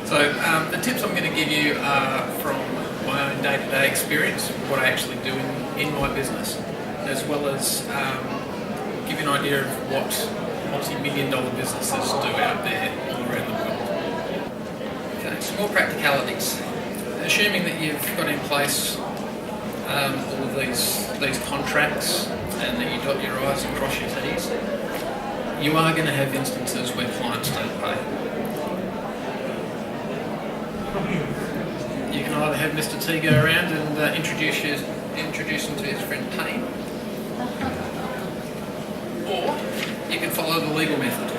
So the tips I'm going to give you are from my own day-to-day experience, what I actually do in my business, as well as give you an idea of what multi-million-dollar businesses do out there all around the world. Okay, some more practicalities. Assuming that you've got in place all of these contracts and that you dot your I's and cross your T's, you are going to have instances where clients don't pay. You can either have Mr. T go around and introduce him to his friend Payne, or you can follow the legal method.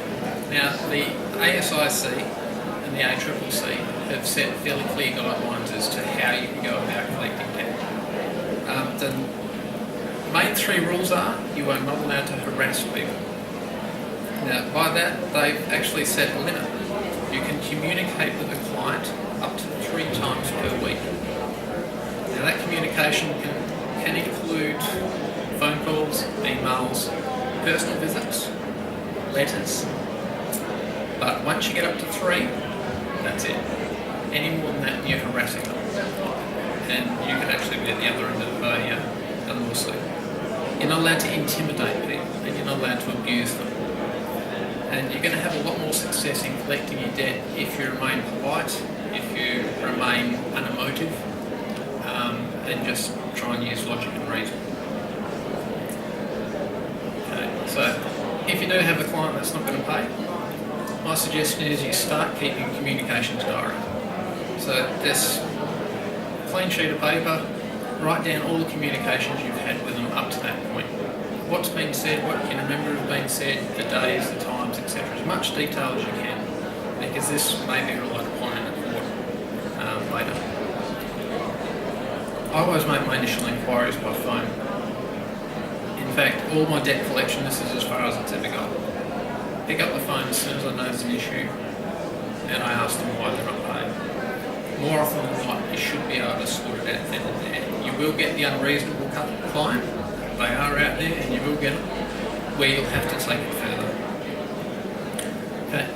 Now, the ASIC and the ACCC have set fairly clear guidelines as to how you can go about collecting debt. The main three rules are you are not allowed to harass people. Now, by that, they've actually set a limit. You can communicate with the client up to 3 times per week. Now, that communication can include phone calls, emails, personal visits, letters. But once you get up to 3, that's it. Any more than that, you're harassing them. And you can actually be at the other end of a lawsuit. You're not allowed to intimidate people, and you're not allowed to abuse them. And you're going to have a lot more success in collecting your debt if you remain polite, if you remain unemotive, and just try and use logic and reason. Okay, so if you do have a client that's not going to pay, my suggestion is you start keeping a communications diary. So this clean sheet of paper, write down all the communications you've had with them up to that point. What's been said, what you can remember has been said, the days, the times, etc. As much detail as you can, because this may be relied upon in a court later. I always make my initial inquiries by phone. In fact, all my debt collection, this is as far as it's ever got. Pick up the phone as soon as I know there's an issue, and I ask them why they're not paying. More often than not, you should be able to sort it out then and there. You will get the unreasonable client. They are out there, and you will get them, where you'll have to take it further. Okay.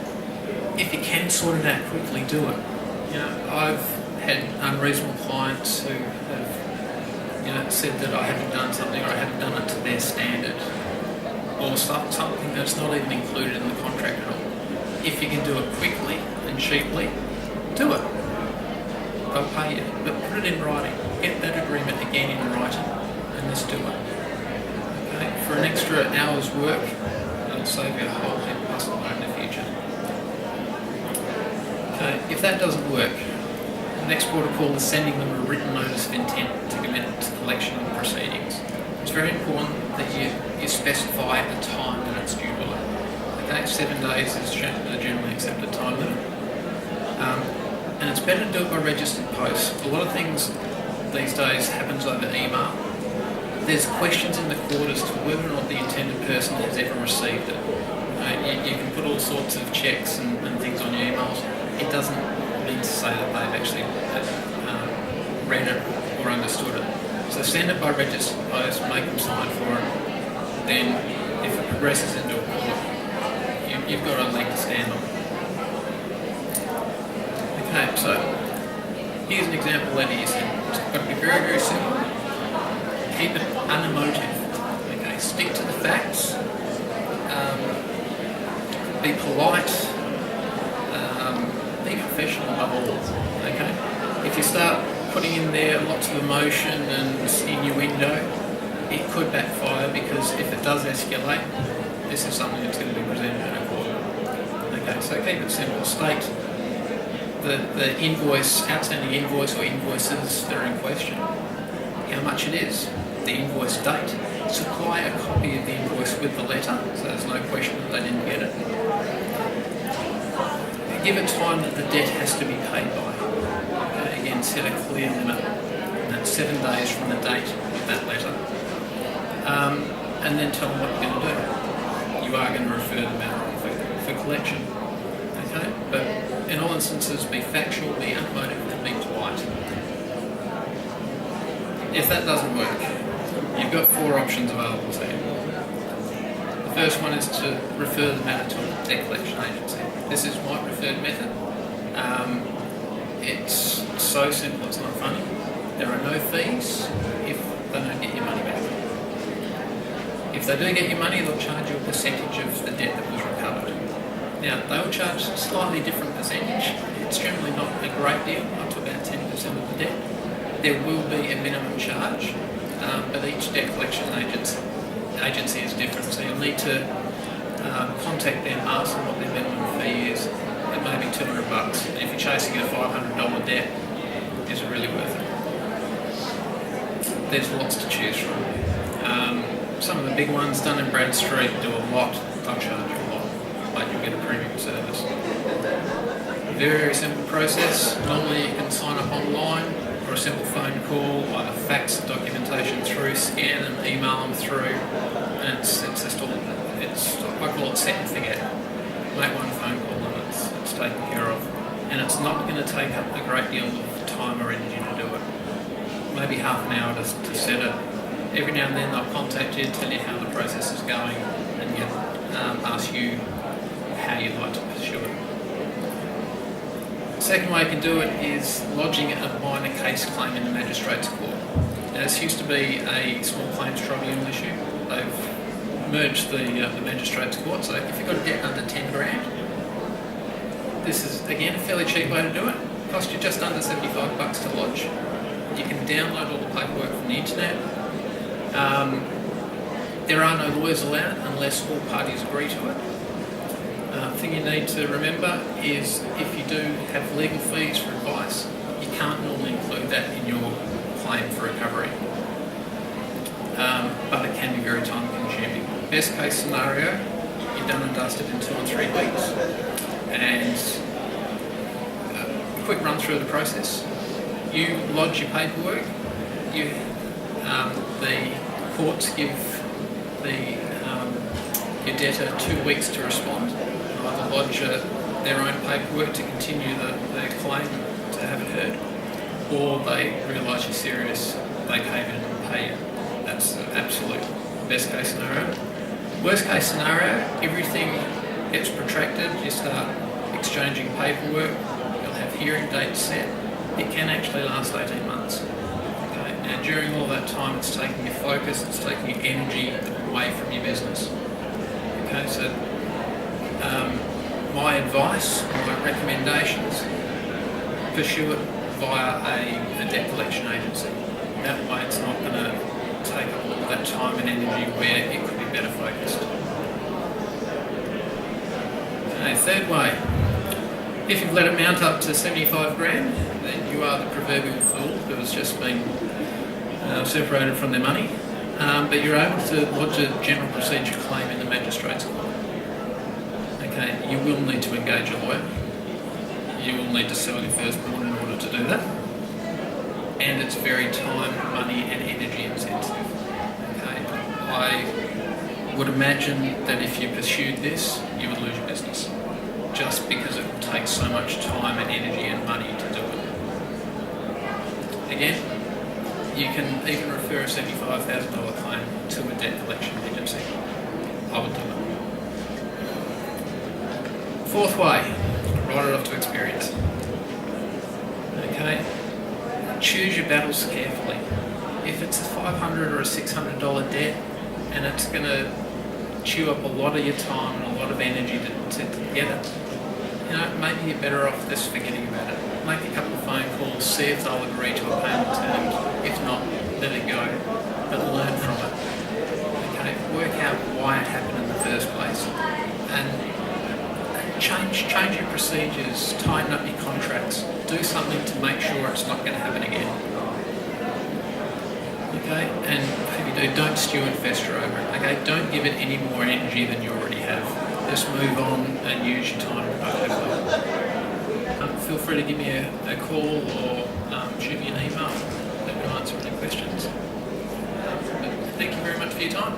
If you can sort it out quickly, do it. I've had unreasonable clients who have, said that I haven't done something or I haven't done it to their standard, or something that's not even included in the contract at all. If you can do it quickly and cheaply, do it. They'll pay you, but put it in writing. Get that agreement again in writing, and let's do it. Okay? For an extra hour's work, it'll save you a whole heap of hustle in the future. Okay, if that doesn't work, the next protocol is sending them a written notice of intent to commit to collection of proceedings. It's very important that you specify a time that it's due by. Okay, 7 days is the generally accepted time limit. And it's better to do it by registered post. A lot of things these days happens over email. There's questions in the court as to whether or not the intended person has ever received it. You can put all sorts of checks and things on your emails. It doesn't mean to say that they've actually read it or understood it. So send it by registered post, make them sign for it. Then if it progresses into a court, you've got a leg to stand on. Okay, so here's an example letter you send. It's got to be very, very simple. Keep it unemotive. Okay, stick to the facts. Be polite. Be professional above all. Okay, if you start putting in there lots of emotion and innuendo, it could backfire, because if it does escalate, this is something that's going to be presented in a court. Okay, so keep it simple. State the invoice, outstanding invoice or invoices that are in question, how much it is, the invoice date, supply a copy of the invoice with the letter, so there's no question that they didn't get it. Give a time that the debt has to be paid by. Okay, again, set a clear limit, and that's 7 days from the date of that letter. And then tell them what you're going to do. You are going to refer the matter on for collection. Okay, but in all instances, be factual, be unemotive, and be polite. If that doesn't work, you've got 4 options available to you. The first one is to refer the matter to a debt collection agency. This is my preferred method. It's so simple, it's not funny. There are no fees if they don't get your money back. If they do get your money, they'll charge you a percentage of the debt that was recovered. Now, they will charge a slightly different percentage. It's generally not a great deal, up to about 10% of the debt. There will be a minimum charge, but each debt collection agency is different, so you'll need to contact them, ask them what their minimum fee is. It may be $200. And if you're chasing a $500 debt, is it really worth it? There's lots to choose from. Some of the big ones, Dun & Bradstreet, do a lot. They'll charge you a lot, but you'll get a premium service. Very, very simple process. Normally you can sign up online or a simple phone call, either fax the documentation through, scan and email them through, and it's just all, I call it set and forget. Make one phone call and it's taken care of. And it's not going to take up a great deal of time or energy to do it. Maybe half an hour to set it. Every now and then they'll contact you, tell you how the process is going, and ask you how you'd like to pursue it. The second way you can do it is lodging a minor case claim in the magistrate's court. Now, this used to be a small claims tribunal issue. They've merged the magistrate's court, so if you've got a debt under 10 grand, this is again a fairly cheap way to do it. It costs you just under $75 to lodge. You can download all the paperwork from the internet. There are no lawyers allowed unless all parties agree to it. The thing you need to remember is if you do have legal fees for advice, you can't normally include that in your claim for recovery. But it can be very time consuming. Best case scenario, you're done and dusted in 2 or 3 weeks. And a quick run through of the process. You lodge your paperwork, the courts give your debtor 2 weeks to respond, either lodge their own paperwork to continue the claim to have it heard, or they realise you're serious, they cave in and pay you. That's the absolute best case scenario. Worst case scenario, everything gets protracted, you start exchanging paperwork, you'll have hearing dates set. It can actually last 18 months. Okay? Now, during all that time, it's taking your focus, it's taking your energy away from your business. Okay, so my advice, my recommendations, pursue it via a debt collection agency. That way, it's not going to take up all that time and energy where it could be better focused. Okay, third way. If you've let it mount up to 75 grand, then you are the proverbial fool who has just been separated from their money. But you're able to lodge a general procedure claim in the magistrate's court. Okay, you will need to engage a lawyer. You will need to sell your firstborn in order to do that. And it's very time, money and energy intensive. Okay, I would imagine that if you pursued this, you would lose your business, just because it will take so much time and energy and money to do it. Again, you can even refer a $75,000 claim to a debt collection agency. I would do it. Fourth way, write it off to experience. Okay, choose your battles carefully. If it's a $500 or a $600 debt and it's going to chew up a lot of your time and a lot of energy to get it, maybe you're better off just forgetting about it. Make a couple of phone calls, see if they'll agree to a payment term. If not, let it go, but learn from it. Okay, work out why it happened in the first place, and change your procedures, tighten up your contracts, do something to make sure it's not going to happen again. Okay, and if you do, don't stew and fester over it. Okay, don't give it any more energy than you already have. Just move on and use your time productively. Feel free to give me a call or shoot me an email. Let me answer any questions. But thank you very much for your time.